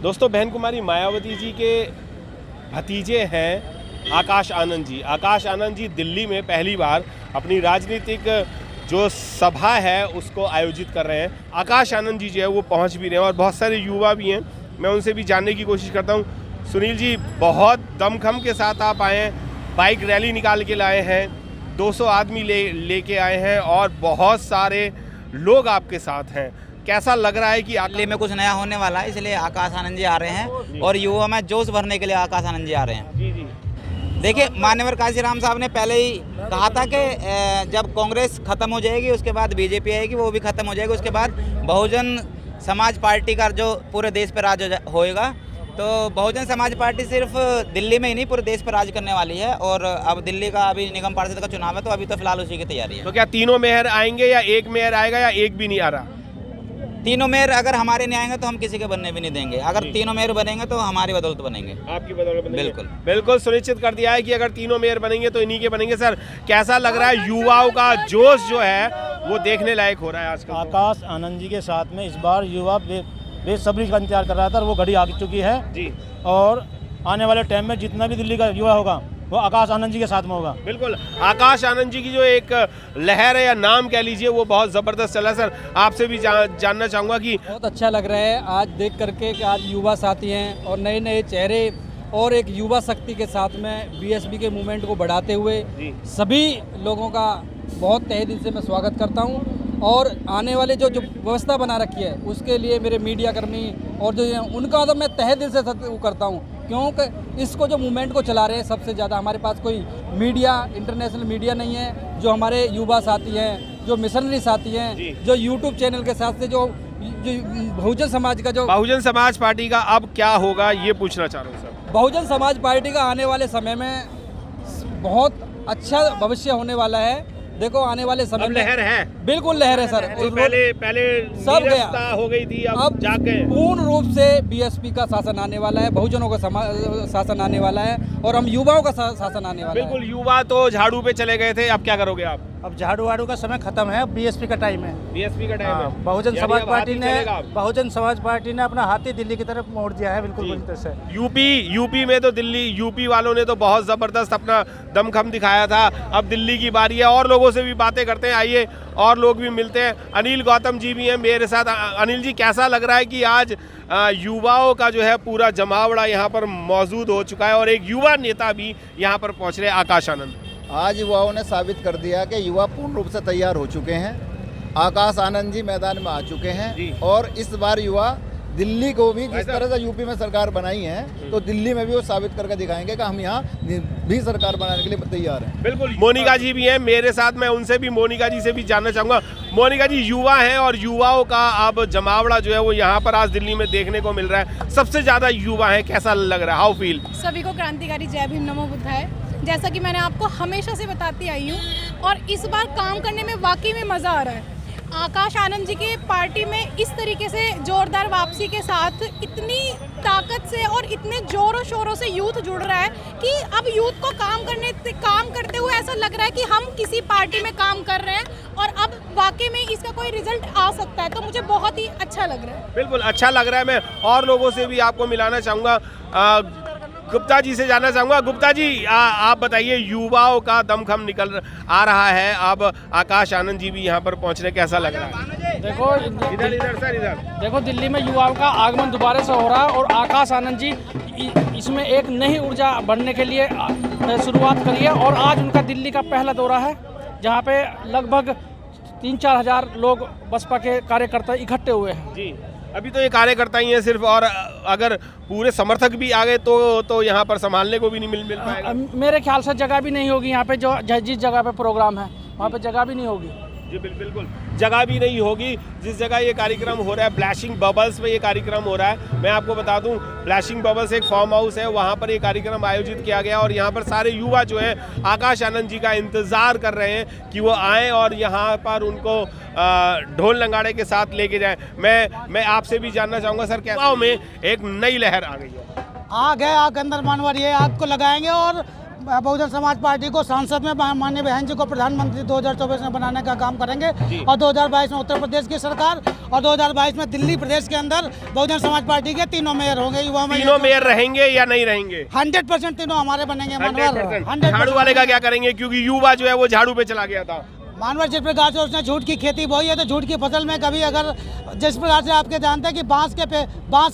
दोस्तों, बहन कुमारी मायावती जी के भतीजे हैं आकाश आनंद जी। आकाश आनंद जी दिल्ली में पहली बार अपनी राजनीतिक जो सभा है उसको आयोजित कर रहे हैं। आकाश आनंद जी जो है वो पहुंच भी रहे हैं और बहुत सारे युवा भी हैं, मैं उनसे भी जानने की कोशिश करता हूं। सुनील जी, बहुत दमखम के साथ आप आए हैं, बाइक रैली निकाल के लाए हैं, 200 आदमी लेके आए हैं और बहुत सारे लोग आपके साथ हैं। कैसा लग रहा है कि दिल्ली में कुछ नया होने वाला है, इसलिए आकाश आनंद जी आ रहे हैं और युवा में जोश भरने के लिए आकाश आनंद जी आ रहे हैं। जी जी, देखिए, मान्यवर काशीराम साहब ने पहले ही कहा था कि जब कांग्रेस खत्म हो जाएगी उसके बाद बीजेपी आएगी, वो भी खत्म हो जाएगी, उसके बाद बहुजन समाज पार्टी का जो पूरे देश पर राज होएगा। तो बहुजन समाज पार्टी सिर्फ दिल्ली में ही नहीं पूरे देश पर राज करने वाली है। और अब दिल्ली का अभी निगम पार्षद का चुनाव है, तो अभी तो फिलहाल उसी की तैयारी है। तो क्या तीनों मेयर आएंगे या एक मेयर आएगा या एक भी नहीं आ रहा? तीनों मेयर अगर हमारे नहीं आएंगे तो हम किसी के बनने भी नहीं देंगे। अगर तीनों मेयर बनेंगे तो हमारी बदौलत बनेंगे। आपकी बदौलत बनेंगे? बिल्कुल बिल्कुल सुनिश्चित कर दिया है कि अगर तीनों मेयर बनेंगे तो इन्हीं के बनेंगे। सर, कैसा लग रहा है? युवाओं का जोश जो है वो देखने लायक हो रहा है आजकल। आकाश आनंद जी के साथ में इस बार युवा बेसब्री का इंतजार कर रहा था और वो घड़ी आ चुकी है जी। और आने वाले टाइम में जितना भी दिल्ली का युवा होगा वो आकाश आनंद जी के साथ में होगा। बिल्कुल, आकाश आनंद जी की जो एक लहर है या नाम कह लीजिए वो बहुत ज़बरदस्त चला। सर, आपसे भी जानना चाहूँगा कि बहुत अच्छा लग रहा है आज देख करके कि आज युवा साथी हैं और नए नए चेहरे और एक युवा शक्ति के साथ में बीएसपी के मूवमेंट को बढ़ाते हुए सभी लोगों का बहुत तहे दिल से मैं स्वागत करता हूं। और आने वाले जो व्यवस्था बना रखी है उसके लिए मेरे मीडिया कर्मी और जो उनका तो मैं तहे दिल से वो करता हूं, क्योंकि इसको जो मूवमेंट को चला रहे हैं सबसे ज़्यादा हमारे पास कोई मीडिया, इंटरनेशनल मीडिया नहीं है। जो हमारे युवा साथी हैं, जो मिशनरी साथी हैं, जो यूट्यूब चैनल के साथ से जो बहुजन समाज का जो बहुजन समाज पार्टी का अब क्या होगा ये पूछना चाह रहा हूँ सर। बहुजन समाज पार्टी का आने वाले समय में बहुत अच्छा भविष्य होने वाला है। देखो, आने वाले समय में लहर है, बिल्कुल लहर है सर। पहले सब गया, हो गई थी, अब जाग गए। पूर्ण रूप से बीएसपी का शासन आने वाला है, बहुजनों का शासन आने वाला है और हम युवाओं का शासन आने वाला है। बिल्कुल, युवा तो झाड़ू पे चले गए थे, अब क्या करोगे आप? अब झाड़ू वाड़ू का समय खत्म है, बीएसपी का टाइम है। बीएसपी का टाइम है। बहुजन समाज पार्टी ने अपना हाथी दिल्ली की तरफ मोड़ दिया है। बिल्कुल पूरी तरह से यूपी में तो यूपी वालों ने तो बहुत जबरदस्त अपना दमखम दिखाया था। अब दिल्ली की बारी है और लोगों से भी बातें करते हैं। आइए और लोग भी मिलते हैं। अनिल गौतम जी भी हैं मेरे साथ। अनिल जी, कैसा लग रहा है कि आज युवाओं का जो है पूरा जमावड़ा यहाँ पर मौजूद हो चुका है और एक युवा नेता भी यहाँ पर पहुँच रहे हैं, आकाश आनंद? आज युवाओं ने साबित कर दिया कि युवा पूर्ण रूप से तैयार हो चुके हैं। आकाश आनंद जी मैदान में आ चुके हैं और इस बार युवा दिल्ली को भी, जिस तरह से यूपी में सरकार बनाई है तो दिल्ली में भी वो साबित करके दिखाएंगे कि हम यहाँ भी सरकार बनाने के लिए तैयार हैं। बिल्कुल, मोनिका जी भी हैं मेरे साथ, मैं उनसे भी, मोनिका जी से भी जानना चाहूँगा। मोनिका जी, युवा हैं और युवाओं का अब जमावड़ा जो है वो यहाँ पर आज दिल्ली में देखने को मिल रहा है। सबसे ज़्यादा युवा है, कैसा लग रहा है? How feel? सभी को क्रांतिकारी जय भीम नमो बुद्धाय। जैसा कि मैंने आपको हमेशा से बताती आई हूँ और इस बार काम करने में वाकई में मज़ा आ रहा है। आकाश आनंद जी की पार्टी में इस तरीके से जोरदार वापसी के साथ इतनी ताकत से और इतने जोरों शोरों से यूथ जुड़ रहा है कि अब यूथ को काम करते हुए ऐसा लग रहा है कि हम किसी पार्टी में काम कर रहे हैं और अब वाकई में इसका कोई रिजल्ट आ सकता है। तो मुझे बहुत ही अच्छा लग रहा है। बिल्कुल अच्छा लग रहा है। मैं और लोगों से भी आपको मिलाना चाहूँगा। गुप्ता जी से जानना चाहूँगा। गुप्ता जी, आप बताइए, युवाओं का दमखम निकल आ रहा है, अब आकाश आनंद जी भी यहाँ पर पहुँचने, कैसा लग रहा है? देखो, इधर देखो, दिल्ली में युवाओं का आगमन दोबारा से हो रहा है और आकाश आनंद जी इसमें एक नई ऊर्जा बढ़ने के लिए शुरुआत करी है। और आज उनका दिल्ली का पहला दौरा है जहाँ पे लगभग 3-4 हजार लोग बसपा के कार्यकर्ता इकट्ठे हुए हैं जी। अभी तो ये कार्यकर्ता ही हैं सिर्फ, और अगर पूरे समर्थक भी आ गए तो यहाँ पर संभालने को भी नहीं मिल पाएगा। मेरे ख्याल से जगह भी नहीं होगी यहाँ पे, जो जिस जगह पे प्रोग्राम है वहाँ पे जगह भी नहीं होगी। जी बिल्कुल, जगह भी नहीं होगी जिस जगह ये कार्यक्रम हो रहा है। ब्लैशिंग बबल्स में ये कार्यक्रम हो रहा है। मैं आपको बता दूं, ब्लैशिंग बबल्स एक फार्म हाउस है, वहाँ पर ये कार्यक्रम आयोजित किया गया और यहाँ पर सारे युवा जो हैं आकाश आनंद जी का इंतज़ार कर रहे हैं कि वो आएँ और यहाँ पर उनको ढोल नगाड़े के साथ लेके जाएँ। मैं आपसे भी जानना चाहूँगा सर, क्या में एक नई लहर आ गई है? आग अंदर मानवर ये आपको लगाएंगे और बहुजन समाज पार्टी को सांसद में माननीय बहन जी को प्रधानमंत्री 2024 में बनाने का काम करेंगे और 2022 में उत्तर प्रदेश की सरकार और 2022 में दिल्ली प्रदेश के अंदर बहुजन समाज पार्टी के 3 मेयर होंगे। युवा में तीनों मेयर रहेंगे या नहीं रहेंगे? 100% तीनों हमारे बनेंगे। 100%। झाड़ू वाले का क्या करेंगे, क्योंकि युवा जो है वो झाड़ू पे चला गया था। मानवर जिस प्रकार से उसने झूठ की खेती बोई है, तो झूठ की फसल में कभी अगर जिस प्रकार से आपके जानते हैं कि बांस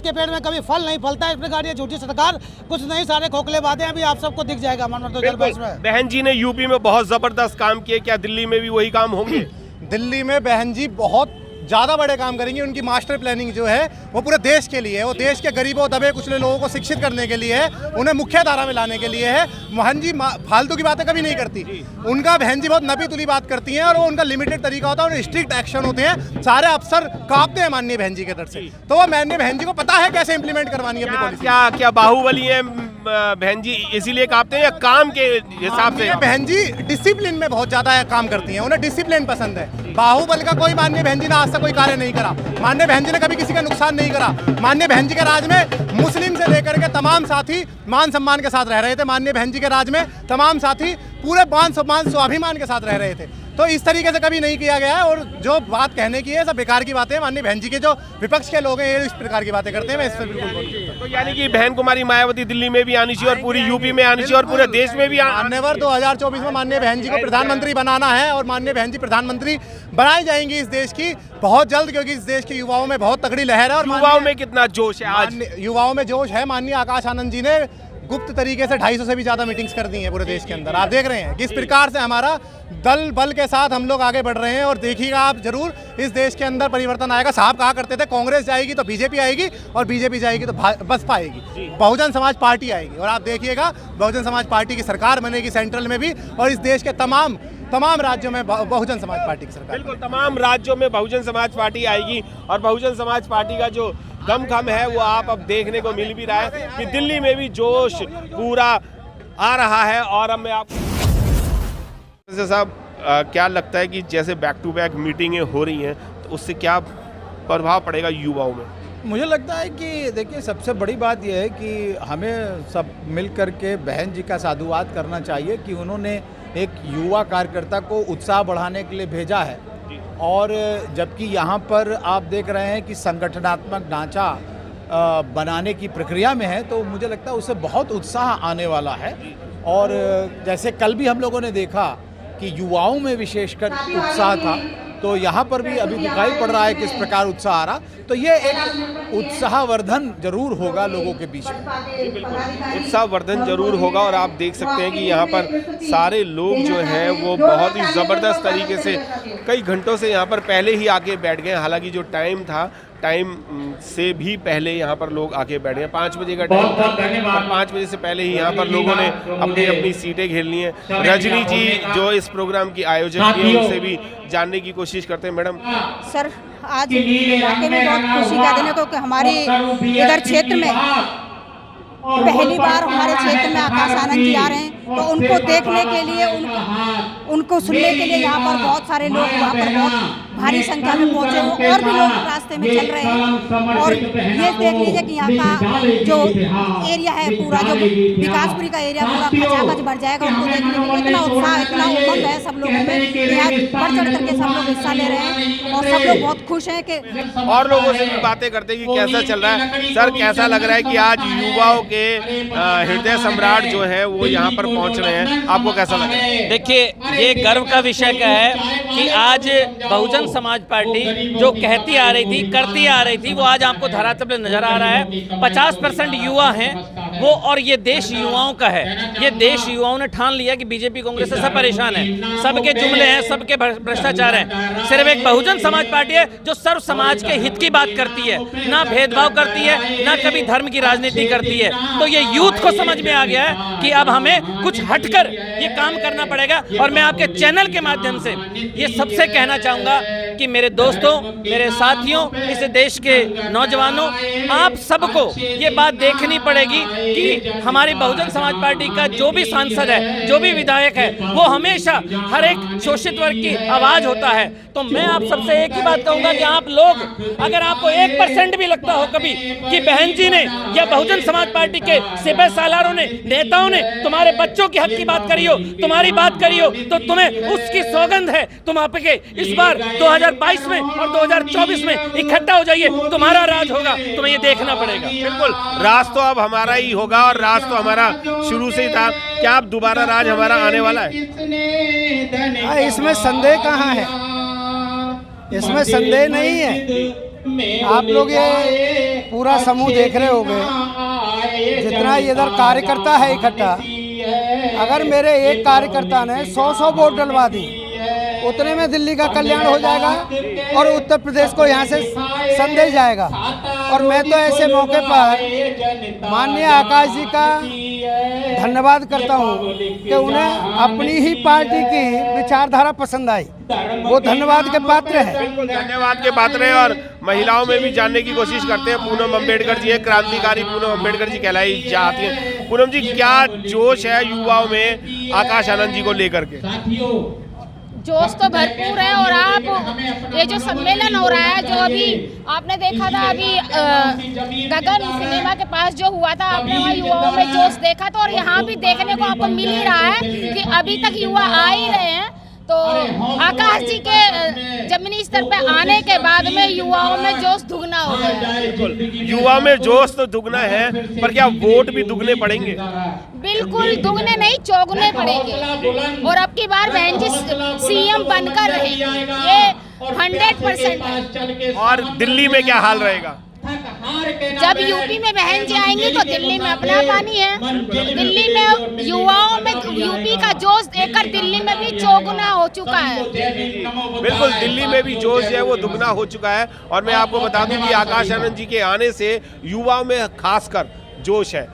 के पेड़ में कभी फल नहीं फलता, इस प्रकार ये झूठी सरकार कुछ नहीं, सारे खोखले बातें अभी आप सबको दिख जाएगा मानवर 2022 में। बहन जी ने यूपी में बहुत जबरदस्त काम किए, क्या दिल्ली में भी वही काम होंगे? दिल्ली में बहन जी बहुत ज़्यादा बड़े काम करेंगी। उनकी मास्टर प्लानिंग जो है वो पूरे देश के लिए है, वो देश के गरीबों दबे कुचले लोगों को शिक्षित करने के लिए है, उन्हें मुख्य धारा में लाने के लिए है। बहन जी फालतू की बातें कभी नहीं करती। उनका बहन जी बहुत नबी तुली बात करती हैं और वो उनका लिमिटेड तरीका होता है और स्ट्रिक्ट एक्शन होते हैं। सारे अफसर कांपते हैं माननीय बहन जी के डर से, तो वो माननीय बहन जी को पता है कैसे इंप्लीमेंट करवानी है अपनी पॉलिसी। क्या बाहुबली है बहन जी इसीलिए कांपते हैं या काम के हिसाब से? बहन जी डिसिप्लिन में बहुत ज्यादा काम करती हैं, उन्हें डिसिप्लिन पसंद है। बाहुबल का कोई माननीय बहन जी ने आज तक कोई कार्य नहीं करा। माननीय बहन जी ने कभी किसी का नुकसान नहीं करा। माननीय बहन जी के राज में मुस्लिम से लेकर के तमाम साथी मान सम्मान के साथ रह रहे थे। माननीय बहन जी के राज में तमाम साथी पूरे मान सम्मान स्वाभिमान के साथ रह रहे थे। तो इस तरीके से कभी नहीं किया गया है और जो बात कहने की है सब बेकार की बातें हैं। माननीय बहन जी के जो विपक्ष के लोग हैं ये इस प्रकार की बातें करते हैं, मैं इस पर बिल्कुल। तो यानी कि बहन कुमारी मायावती दिल्ली में भी आनी चाहिए और पूरी यूपी में आनी चाहिए और पूरे देश में भी आने वाले 2024 में माननीय बहन जी को प्रधानमंत्री बनाना है और माननीय बहन जी प्रधानमंत्री बनाई जाएंगी इस देश की बहुत जल्द, क्योंकि इस देश के युवाओं में बहुत तगड़ी लहर है। और युवाओं में कितना जोश है आज? युवाओं में जोश है। माननीय आकाश आनंद जी ने गुप्त तरीके से 250 से भी ज्यादा मीटिंग्स कर दी हैं पूरे देश के अंदर। आप देख रहे हैं किस प्रकार से हमारा दल बल के साथ हम लोग आगे बढ़ रहे हैं और देखिएगा आप जरूर इस देश के अंदर परिवर्तन आएगा। साहब कहा करते थे कांग्रेस जाएगी तो बीजेपी आएगी और बीजेपी जाएगी तो बसपा आएगी, बहुजन समाज पार्टी आएगी। और आप देखिएगा बहुजन समाज पार्टी की सरकार बनेगी सेंट्रल में भी और इस देश के तमाम राज्यों में बहुजन समाज पार्टी की सरकार। बिल्कुल तमाम राज्यों में बहुजन समाज पार्टी आएगी और बहुजन समाज पार्टी का जो दमखम है वो आप अब देखने को मिल भी रहा है कि दिल्ली में भी जोश पूरा आ रहा है। और अब मैं आप साहब क्या लगता है कि जैसे बैक टू बैक मीटिंगें हो रही हैं तो उससे क्या प्रभाव पड़ेगा युवाओं में? मुझे लगता है कि देखिए सबसे बड़ी बात यह है कि हमें सब मिल कर के बहन जी का साधुवाद करना चाहिए कि उन्होंने एक युवा कार्यकर्ता को उत्साह बढ़ाने के लिए भेजा है। और जबकि यहाँ पर आप देख रहे हैं कि संगठनात्मक ढांचा बनाने की प्रक्रिया में है, तो मुझे लगता है उससे बहुत उत्साह आने वाला है। और जैसे कल भी हम लोगों ने देखा कि युवाओं में विशेषकर उत्साह था, तो यहाँ पर भी अभी दिखाई पड़ रहा है किस प्रकार उत्साह आ रहा। तो ये एक उत्साहवर्धन जरूर होगा लोगों के बीच में। उत्साहवर्धन जरूर होगा। और आप देख सकते हैं कि यहाँ पर सारे लोग जो हैं वो बहुत ही ज़बरदस्त तरीके से कई घंटों से यहाँ पर पहले ही आके बैठ गए। हालांकि जो टाइम था टाइम से भी पहले यहाँ पर लोग आके बैठ गए। 5 बजे का टाइम था, 5 बजे से पहले ही यहाँ पर लोगों ने अपनी अपनी सीटें घेर ली हैं। रजनी जी जो इस प्रोग्राम की आयोजक की है उनसे भी जानने की कोशिश करते हैं। मैडम सर आज वाकई में बहुत खुशी का दिन है क्योंकि हमारे इधर क्षेत्र में पहली बार हमारे क्षेत्र में आकाश आनंद जी आ रहे हैं, तो उनको देखने के लिए उनको सुनने के लिए यहाँ पर बहुत सारे लोग वहाँ पर बहुत भारी संख्या में पहुँचे हो और भी लोग रास्ते में चल रहे हैं। और ये देख लीजिए कि यहाँ का जो एरिया है पूरा जो विकासपुरी का एरिया पूरा खचाखच भर जाएगा। उनको देखने के लिए इतना उत्साह इतना उमंग है सब लोगों में कि आज बढ़ चढ़ करके सब लोग हिस्सा ले रहे हैं और सब लोग बहुत खुश हैं कि और लोगों से भी बातें करते हैं कि कैसा चल रहा है। सर कैसा लग रहा है कि आज युवाओं के हृदय सम्राट जो है वो यहाँ पर पहुँच रहे हैं, आपको कैसा लग रहा है? देखिए ये गर्व का विषय क्या है कि आज बहुजन समाज पार्टी जो कहती आ रही थी करती आ रही थी वो आज आपको धरातल पर नजर आ रहा है। 50% युवा हैं वो और ये देश युवाओं का है। ये देश युवाओं ने ठान लिया कि बीजेपी कांग्रेस से सब परेशान है, सबके जुमले हैं, सबके भ्रष्टाचार हैं। सिर्फ एक बहुजन समाज पार्टी है जो सर्व समाज के हित की बात करती है, ना भेदभाव करती है, ना कभी धर्म की राजनीति करती है। तो ये यूथ को समझ में आ गया है कि अब हमें कुछ हटकर ये काम करना पड़ेगा। और मैं आपके चैनल के माध्यम से ये सबसे कहना चाहूँगा कि मेरे दोस्तों, मेरे साथियों, इस देश के नौजवानों, आप सबको ये बात देखनी पड़ेगी कि हमारी बहुजन समाज पार्टी का जो भी सांसद है, जो भी विधायक है, वो हमेशा हर एक शोषित वर्ग की आवाज होता है। तो मैं आप सबसे एक ही बात कहूंगा कि आप लोग, अगर आपको 1% भी लगता हो कभी कि बहन जी ने या बहुजन समाज पार्टी के सिपह सालारों ने, नेताओं ने तुम्हारे बच्चों के हक की बात करी हो, तुम्हारी बात करी हो, तो तुम्हें उसकी सौगंध है, तुम आपके इस बार 2022 में और 2024 में इकट्ठा हो जाइए, तुम्हारा राज होगा, तुम्हें ये देखना पड़ेगा। बिल्कुल, राज तो अब हमारा ही होगा और राज तो हमारा शुरू से ही था। क्या अब दोबारा राज हमारा आने वाला है? इसमें संदेह कहाँ है, इसमें संदेह नहीं है। आप लोग ये पूरा समूह देख रहे होंगे, जितना इधर कार्यकर्ता है इकट्ठा, अगर मेरे एक कार्यकर्ता ने 100 वोट डलवा दी, उतने में दिल्ली का कल्याण हो जाएगा और उत्तर प्रदेश को यहाँ से संदेश जाएगा। और मैं तो ऐसे मौके पर माननीय आकाश जी का धन्यवाद करता हूँ कि उन्हें अपनी ही पार्टी की विचारधारा पसंद आई, वो धन्यवाद के पात्र है। बिल्कुल धन्यवाद के पात्र है। और महिलाओं में भी जानने की कोशिश करते हैं। पूनम अम्बेडकर जी है, क्रांतिकारी पूनम अम्बेडकर जी कहलाई जाती है। पूनम जी, क्या जोश है युवाओं में आकाश आनंद जी को लेकर के? जोश तो भरपूर है। और आप ये जो सम्मेलन हो रहा है, जो अभी आपने देखा था, अभी गगन सिनेमा के पास जो हुआ था, आपने वहाँ युवाओं में जोश देखा था। और यहाँ भी देखने को आपको मिल ही रहा है कि अभी तक युवा आ ही रहे हैं। तो आकाश जी के जमीनी स्तर पे आने के बाद में युवाओं में जोश दुगना हो गया। बिल्कुल, युवा में जोश तो दुगना है, पर क्या वोट भी दुगने पड़ेंगे? बिल्कुल दुगने नहीं, चौगुने पड़ेंगे। और अब की बार बहन जी सीएम बनकर रहेंगे, ये 100% है। और दिल्ली में क्या हाल रहेगा? जब यूपी में बहन जी आएंगी तो दिल्ली में अपना पानी है। दिल्ली में युवाओं में यूपी का जोश देखकर दिल्ली में भी चौगुना हो चुका है। बिल्कुल, दिल्ली में भी जोश है वो दुगना हो चुका है। और मैं आपको बता दूं कि आकाश आनंद जी के आने से युवाओं में खासकर जोश है।